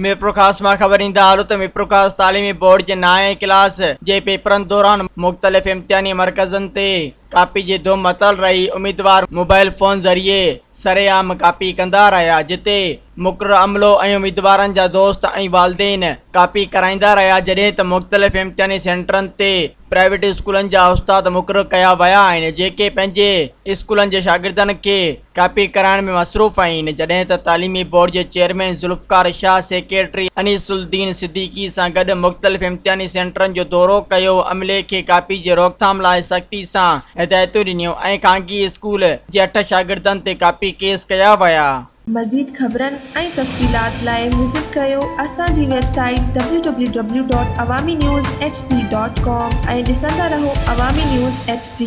मीरपुर खास मां ख़बर ईंदा हालत मीरपुर खास तालीमी बोर्ड के 9 क्लास जे पेपरन दौरान मुख्तलिफ इम्तिहानी मरकज़न ते कापी जे धुम मचल रही। उम्मीदवार मोबाइल फोन ज़रिए सरेआम कापी कंदा रहा, जिते मुक़ररु अमलो ऐं उम्मीदवारनि जा दोस्त ऐं वालिदैन कापी कराईंदा रहा, जॾहिं त मुख़्तलिफ़ इम्तिहानी सेंटरनि ते प्राइवेट स्कूलनि जा उस्ताद मुक़ररु कया विया आहिनि, जेके पंहिंजे स्कूलनि जे शागिर्दनि खे कापी कराइण में मसरूफ़ आहिनि। जॾहिं त तालीमी बोर्ड जे चेयरमैन ज़ुल्फ़कार शाह सेक्रेटरी अनीसुद्दीन सिद्दीकी सां गॾु मुख़्तलिफ़ इम्तिहानी सेंटरनि जो दौरो कयो, अमले खे कापी जे रोकथाम लाइ सख़्ती सां हिदायतूं ॾिनियूं ऐं ख़ानगी स्कूल जे 8 शागिर्दनि ते कापी केस कया विया। मज़ीद ख़बरनि ऐं तफ़सीलात लाइ विज़िट कयो असांजी वेबसाइट www.awamiNewsHD.com ऐं ॾिसंदा रहो अवामी न्यूज़ HD।